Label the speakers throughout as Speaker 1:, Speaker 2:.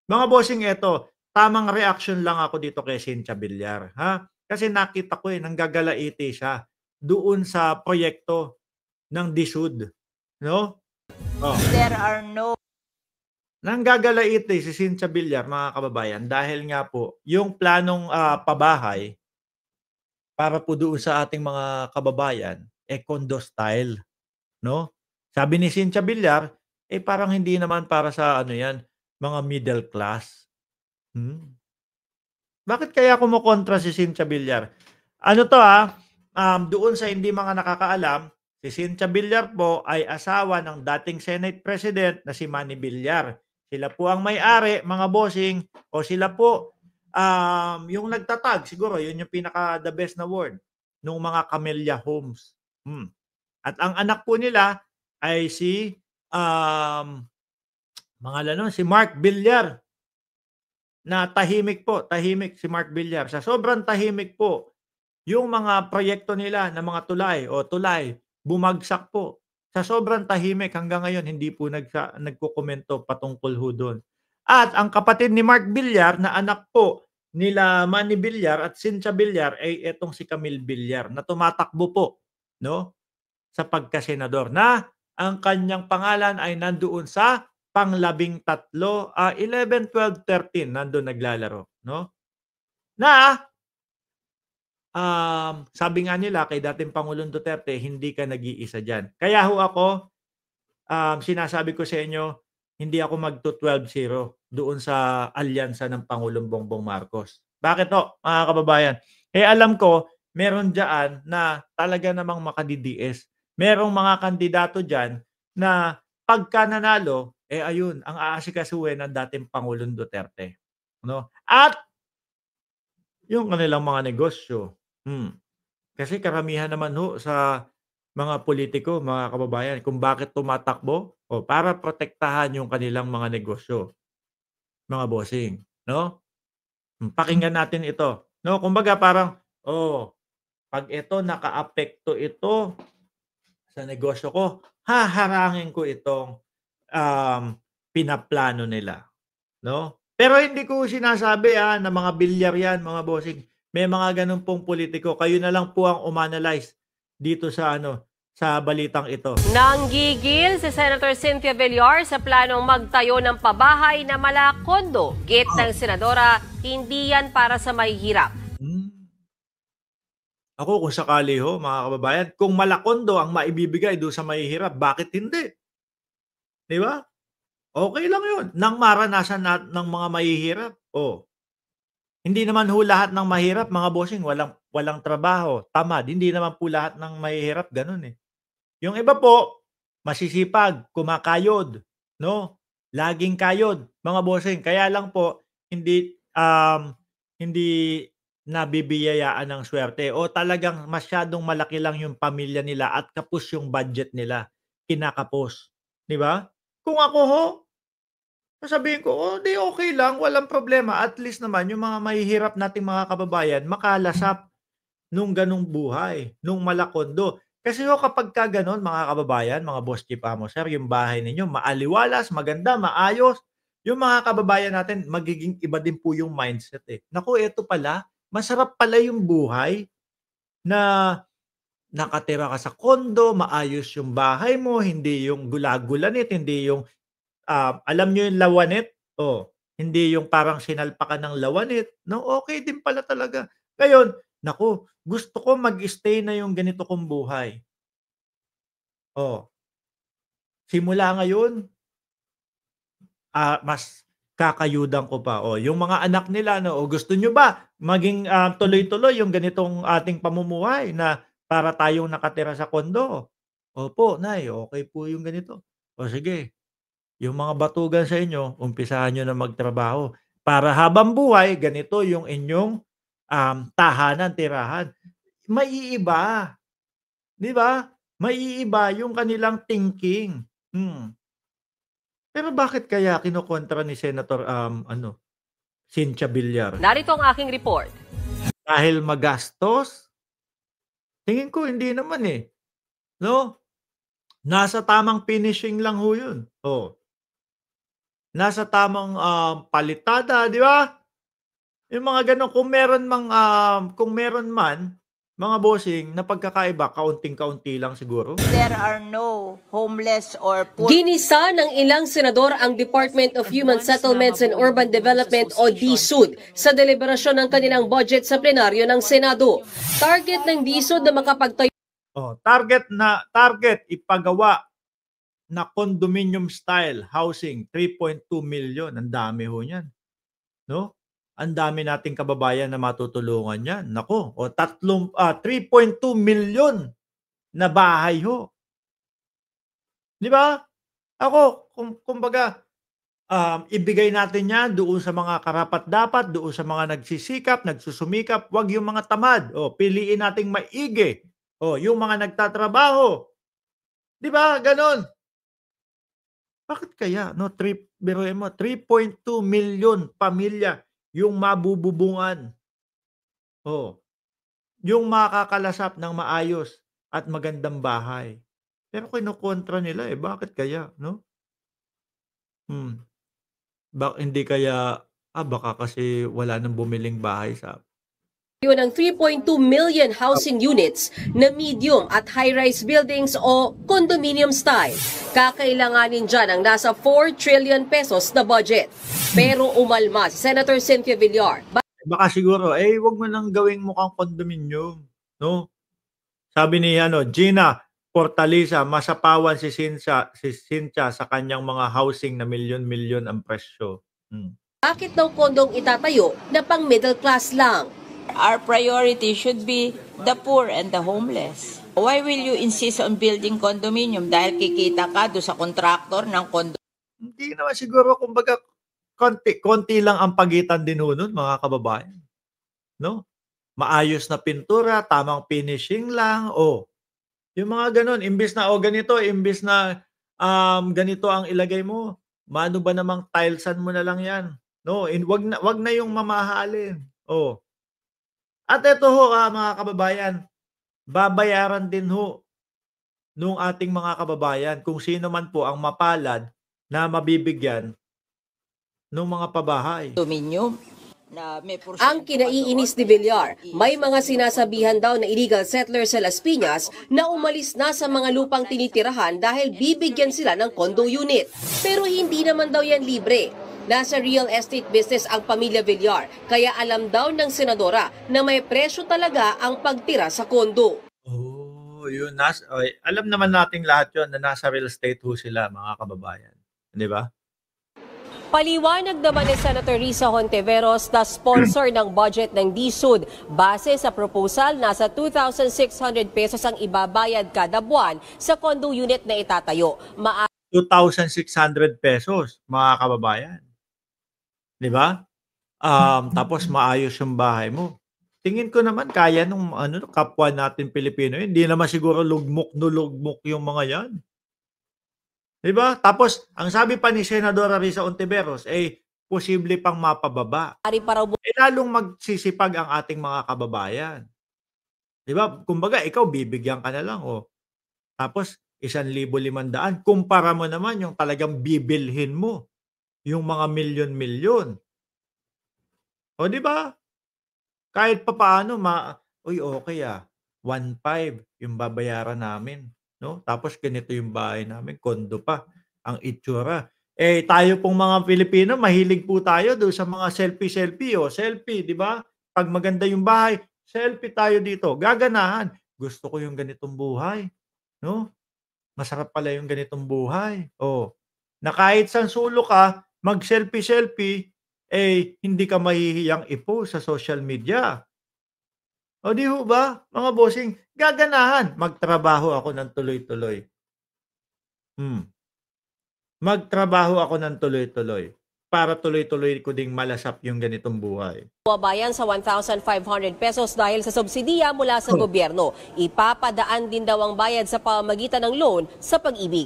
Speaker 1: Mga bossing eto, tamang reaction lang ako dito kay Cynthia Villar, ha? Kasi nakita ko, nanggagalaiti siya doon sa proyekto ng DSUD, 'no? Oh,
Speaker 2: There are no
Speaker 1: nanggagalaiti si Cynthia Villar mga kababayan dahil nga po yung planong, pabahay para po doon sa ating mga kababayan, condo style, 'no? Sabi ni Cynthia Villar, parang hindi naman para sa ano 'yan, mga middle class. Hmm. Bakit kaya kumokontra si Cynthia Villar? Ano 'to, doon sa hindi mga nakakaalam, si Cynthia Villar po ay asawa ng dating Senate President na si Manny Villar. Sila po ang may-ari, mga bossing, o sila po, yung nagtatag siguro yun yung pinaka the best na word, nung mga Camellia Homes. At ang anak po nila ay si, pangalan nun, si Mark Villar. Na tahimik si Mark Villar. Sa sobrang tahimik po, yung mga proyekto nila na mga tulay, bumagsak po. Sa sobrang tahimik hanggang ngayon hindi po nagkokomento patungkol ho dun. At ang kapatid ni Mark Villar na anak po nila Manny Villar at Cynthia Villar ay etong si Camille Villar na tumatakbo po, 'no, sa pagkasenador na ang kanyang pangalan ay nandoon sa pang-13, 11, 12, 13 nandun naglalaro, 'no? Na, sabi nga nila kay dating Pangulong Duterte, "Hindi ka nag-iisa diyan." Kaya ho ako, sinasabi ko sa inyo, hindi ako magto-12-0 doon sa alyansa ng Pangulong Bongbong Marcos. Bakit ho, mga kababayan? Alam ko meron diyaan na talaga namang makadidiis. Merong mga kandidato diyan na pagka nanalo, ayun ang aasikasuhin ng dating Pangulong Duterte, 'no? At yung kanilang mga negosyo, kasi karamihan naman ho sa mga politiko, mga kababayan, kung bakit tumatakbo, para protektahan yung kanilang mga negosyo, mga bossing, 'no? Pakinggan natin ito, 'no? Kumbaga parang, 'pag ito nakaapekto ito sa negosyo ko, haharangin ko itong, um, pinaplano nila, 'no? Pero hindi ko sinasabi, na mga bilyar 'yan, mga bossing. May mga gano'n pong politiko, kayo na lang po ang umanalyze dito sa ano, sa balitang ito.
Speaker 2: nanggigil si Senator Cynthia Villar sa planong magtayo ng pabahay na malakondo. Git ng senadora, hindi yan para sa mahihirap.
Speaker 1: Hmm. Ako kung sakali ho, mga kababayan, kung malakondo ang maibibigay do'n sa mahihirap, bakit hindi, 'di ba? Okey lang 'yun, nang maranasan ng mga mahihirap, hindi naman ho lahat ng mahirap, mga bossing, walang walang trabaho, tamad. Hindi naman po lahat ng mahihirap gano'n, eh. Yung iba po, masisipag, kumakayod, 'no? Laging kayod, mga bossing. Kaya lang po hindi nabibiyayaan ng suwerte o talagang masyadong malaki lang yung pamilya nila at kapos yung budget nila, kinakapos, 'di ba? Kung ako ho, sasabihin ko, "Oh, 'di okey lang, walang problema. At least naman yung mga mahihirap nating mga kababayan makalasap nung gano'ng buhay, nung malakondo." Kasi ho kapagka gano'n, mga kababayan, mga boss chief amo, sir, yung bahay ninyo maaliwalas, maganda, maayos, yung mga kababayan natin magiging iba din po yung mindset, eh. Naku, eto pala, masarap pala yung buhay na nakatira ka sa kondo, maayos yung bahay mo, hindi yung gula-gulanit, hindi yung, alam niyo yung lawanet? Hindi yung parang sinalpakan ng lawanit, 'no, okey din pala talaga. Ngayon, naku, gusto ko mag-stay na yung ganito kong buhay. Oh, simula ngayon, mas kakayudan ko pa. Yung mga anak nila 'no, gusto niyo ba maging, tuloy-tuloy yung ganitong ating pamumuhay na para tayong nakatira sa kondo? Opo, nay, okey po yung ganito. Sige. Yung mga batugan sa inyo, umpisahan niyo na magtrabaho para habang buhay ganito yung inyong, tahanan, tirahan. Maiiba, 'di ba? Maiiba yung kanilang thinking. Pero bakit kaya kinokontra ni Senator, Cynthia Villar?
Speaker 2: Narito ang aking report.
Speaker 1: Dahil magastos? Tingin ko hindi naman, 'no? Nasa tamang finishing lang ho yun. nasa tamang, palitada, 'di ba? Yung mga gano'n kung meron man, mga bossing na pagkakaiba, kaunting-kaunti lang siguro.
Speaker 3: There are no homeless or poor.
Speaker 2: Ginisa ng ilang senador ang Department of Human Settlements and Urban Development o DSUD sa deliberasyon ng kanilang budget sa plenaryo ng Senado. Target ng DSUD na makapagtayo
Speaker 1: Target ipagawa na condominium style housing, 3.2 million. Ang dami ho niyan, 'no? Ang dami nating kababayan na matutulungan niyan. Naku, 3.2 million na bahay ho. 'Di ba? Ako, kumbaga, ibigay natin 'yan doon sa mga karapat-dapat, doon sa mga nagsisikap, nagsusumikap, 'wag yung mga tamad. Piliin nating maigi. Yung mga nagtatrabaho. 'Di ba, gano'n? Bakit kaya 'no, biruin mo 3.2 million pamilya yung mabububungan. Yung makakalasap ng maayos at magandang bahay. Pero kinokontra nila, bakit kaya 'no? Hindi kaya, baka kasi wala ng bumiling bahay sa
Speaker 2: ng 3.2 million housing units na medium at high-rise buildings o condominium style. Kakailanganin dyan ang nasa 4 trillion pesos na budget. Pero umalma si Senator Cynthia Villar.
Speaker 1: Baka siguro, wag mo nang gawing mukhang condominium, 'no? Sabi ni Gina Portaliza, masapawan si Cynthia sa kanyang mga housing na milyon-milyon ang presyo.
Speaker 2: Bakit daw kondong itatayo na pang middle class lang?
Speaker 3: Our priority should be the poor and the homeless. Why will you insist on building condominium? Dahil kikita ka doon sa contractor ng condo.
Speaker 1: Hindi naman siguro, kumbaga, konti lang ang pagitan din ho nun, mga kababayan. 'No? Maayos na pintura, tamang finishing lang, yung mga gano'n. Imbes na, ganito ang ilagay mo, mano ba namang tilesan mo na lang 'yan, 'no? Wag na yung mamahalin, At ito ho, mga kababayan, babayaran din ho nung ating mga kababayan kung sino man po ang mapalad na mabibigyan nung mga pabahay.
Speaker 3: Condominium na may
Speaker 2: Ang kinaiinis ni Villar, may mga sinasabihan daw na illegal settlers sa Las Piñas na umalis na sa mga lupang tinitirahan dahil bibigyan sila ng condo unit. Pero hindi naman daw yan libre. Nasa real estate business ang pamilya Villar, kaya alam daw ng senadora na may presyo talaga ang pagtira sa kondo.
Speaker 1: Yun. Alam naman nating lahat yun na nasa real estate ho sila, mga kababayan. Di ba?
Speaker 2: Paliwanag naman ni Senator Risa Hontiveros na sponsor ng budget ng DSUD. Base sa proposal, nasa 2,600 pesos ang ibabayad kada buwan sa condo unit na itatayo.
Speaker 1: 2,600 pesos, mga kababayan. 'Di ba? Tapos maayos yung bahay mo. Tingin ko naman kaya nung kapwa natin Pilipino, hindi naman siguro lugmok yung mga 'yan. 'Di ba? Tapos ang sabi pa ni Senadora Risa Hontiveros, posible pang mapababa. Lalong magsisipag ang ating mga kababayan. 'Di ba? Kumbaga ikaw bibigyan ka na lang, Tapos 1,500, kumpara mo naman yung talagang bibilhin mo, yung mga milyon-milyon. 'Di ba? Kahit papaano okay 1,500 yung babayaran namin, 'no? Tapos ganito yung bahay namin, condo pa ang itsura. Tayo pong mga Pilipino, mahilig po tayo doon sa mga selfie, selfie, 'di ba? 'Pag maganda yung bahay, selfie tayo dito, gaganahan. Gusto ko yung ganitong buhay, 'no? Masarap pala yung ganitong buhay. Na kahit saan sulok ka, mag-selfie-selfie, hindi ka mahihiyang i-post sa social media. Di ho ba, mga bossing, gaganahan. Magtrabaho ako ng tuloy-tuloy. Magtrabaho ako ng tuloy-tuloy para tuloy-tuloy ko ding malasap yung ganitong buhay.
Speaker 2: Bayan sa 1,500 pesos dahil sa subsidiya mula sa gobyerno. Ipapadaan din daw ang bayad sa pamamagitan ng loan sa Pag-ibig.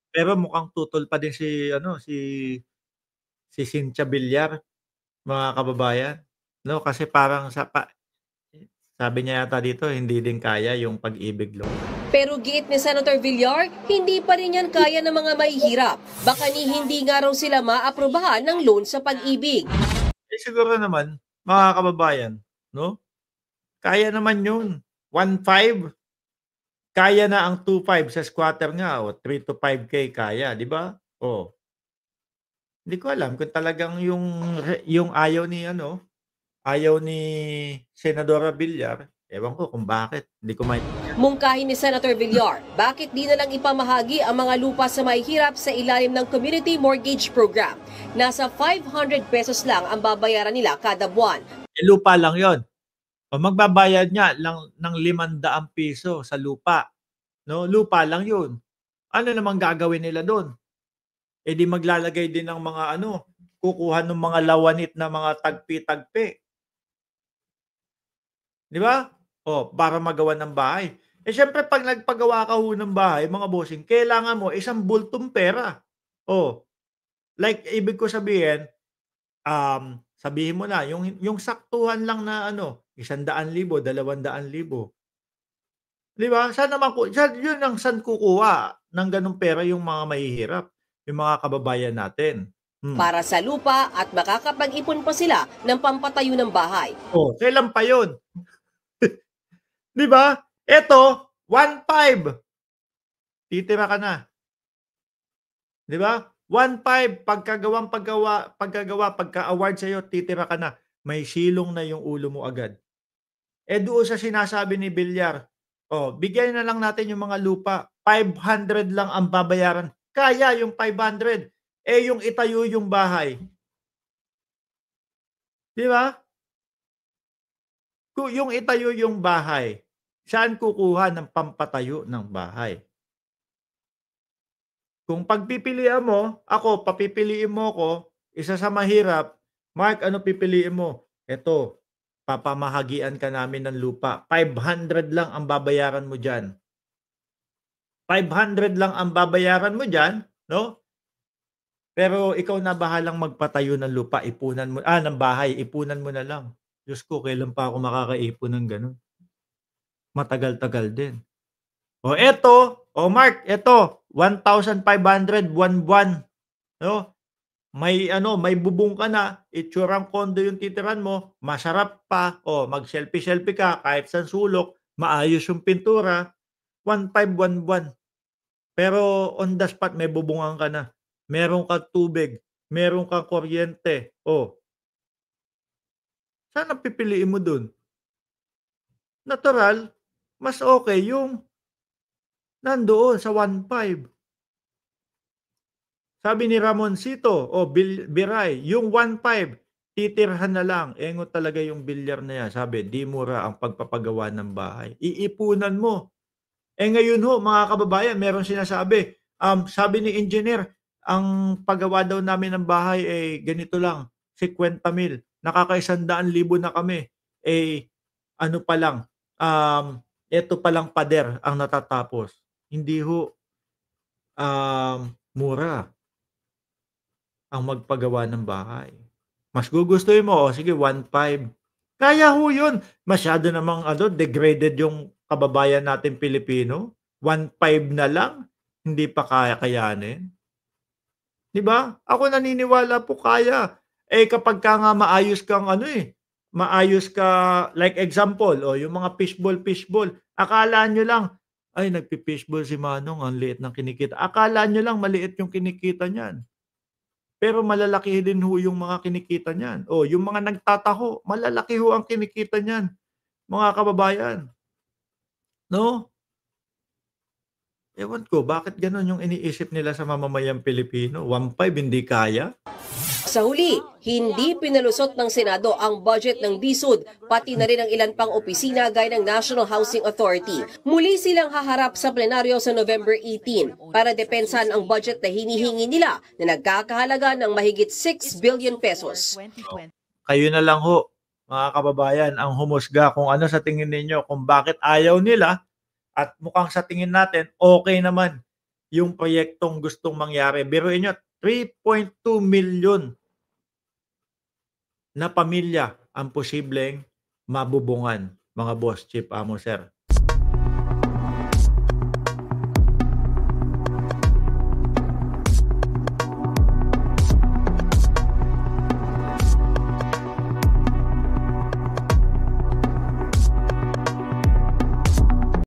Speaker 1: Pero mukhang tutol pa din si Cynthia Villar, mga kababayan, 'no? Kasi parang sabi niya yata dito, hindi din kaya yung Pag-ibig loan.
Speaker 2: Pero giit ni Senator Villar, hindi pa rin yan kaya ng mga mahihirap. Baka ni hindi nga raw sila maaprubahan ng loan sa pag-ibig.
Speaker 1: Siguro naman, mga kababayan, no? Kaya naman yun. 1.5, kaya na ang 2.5 sa squatter nga, o 3 to 5K kaya, di ba? O, hindi ko alam kung talagang yung ayaw ni Senadora Villar, ewan ko kung bakit. Hindi ko maintindihan.
Speaker 2: Mungkahin ni Senator Villar, bakit di na lang ipamahagi ang mga lupa sa mahihirap sa ilalim ng Community Mortgage Program? Nasa 500 pesos lang ang babayaran nila kada buwan.
Speaker 1: Lupa lang yon. O magbabayad niya lang ng 500 piso sa lupa. No, lupa lang 'yun. Ano namang gagawin nila doon? Eh di maglalagay din ng mga kukuha ng mga lawanit na mga tagpi-tagpi. Di ba? O, para magawa ng bahay. Eh syempre pag nagpagawa ka ho ng bahay, mga bossing, kailangan mo isang bultong pera. O, like ibig ko sabihin, sabihin mo na yung saktuhan lang na 100,000, 200,000. 'Di ba? Yun ang saan kukuha ng ganung pera yung mga mahihirap, yung mga kababayan natin.
Speaker 2: Para sa lupa at makakapag-ipon pa sila ng pampatayo ng bahay.
Speaker 1: Oh, kailan pa yun? 'Di ba? Eto, 1.5. Titira ka na. 'Di ba? 1.5 pagka-award sa'yo, titira ka na. May silong na yung ulo mo agad. Eh doon sa sinasabi ni Villar, bigyan na lang natin yung mga lupa. 500 lang ang babayaran. Kaya yung 500. Eh yung itayo yung bahay. Di ba? Yung itayo yung bahay, saan kukuha ng pampatayo ng bahay? Kung pagpipilian mo, papipiliin mo ko, isa sa mahirap, Mark, ano pipiliin mo? Eto, papamahagian ka namin ng lupa. 500 lang ang babayaran mo dyan. 500 lang ang babayaran mo dyan, no? Pero ikaw na bahalang magpatayo ng lupa, ipunan mo, ng bahay, ipunan mo na lang. Diyos ko, kailan pa ako makakaipon ng ganun? Matagal-tagal din. Mark, eto, 1,500 buwan-buwan. No? May bubong ka na, itsurang kondo yung titiran mo, masarap pa, mag-selfie-selfie ka, kahit sa sulok, maayos yung pintura, 1.5 buwan-buwan. Pero on the spot, may bubungan ka na. Meron kang tubig, meron kang kuryente. Saan ang pipiliin mo dun? Natural, mas okay yung nandoon sa 1.5. Sabi ni Ramoncito, Biray, yung 1.5, titirhan na lang. Engot talaga yung Villar na yan. Sabi, di mura ang pagpapagawa ng bahay. Iipunan mo. Ngayon mga kababayan, meron sinasabi. Sabi ni engineer, ang paggawa daw namin ng bahay ganito lang, 50,000. Nakaka-100,000 na kami. Ano pa lang, eto pa lang pader ang natatapos. Hindi mura ang magpagawa ng bahay. Mas gugustuhin mo, sige 1.5. Kaya yun. Masyado namang degraded yung kababayan natin Pilipino. 1.5 na lang, hindi pa kayanin. 'Di ba? Ako naniniwala po kaya. Kapag ka nga maayos kang maayos ka, like example, yung mga fishball. Akala nyo lang, ay nagpi-fishball si Manong, ang liit ng kinikita. Akala nyo lang maliit yung kinikita niyan. Pero malalaki din yung mga kinikita niyan. Yung mga nagtataho, malalaki ang kinikita niyan, mga kababayan. No? Ewan ko, bakit gano'n yung iniisip nila sa mamamayang Pilipino? 1.5 hindi kaya?
Speaker 2: Sa huli, hindi pinalusot ng Senado ang budget ng DSUD, pati na rin ang ilan pang opisina gaya ng National Housing Authority. Muli silang haharap sa plenaryo sa November 18 para depensahan ang budget na hinihingi nila na nagkakahalaga ng mahigit 6 billion pesos.
Speaker 1: Kayo na lang mga kababayan, ang humusga kung ano sa tingin ninyo, kung bakit ayaw nila, at mukhang sa tingin natin, okay naman yung proyektong gustong mangyari. Biruin nyo, 3.2 million na pamilya ang posibleng mabubungan, mga boss, chief, amo, sir.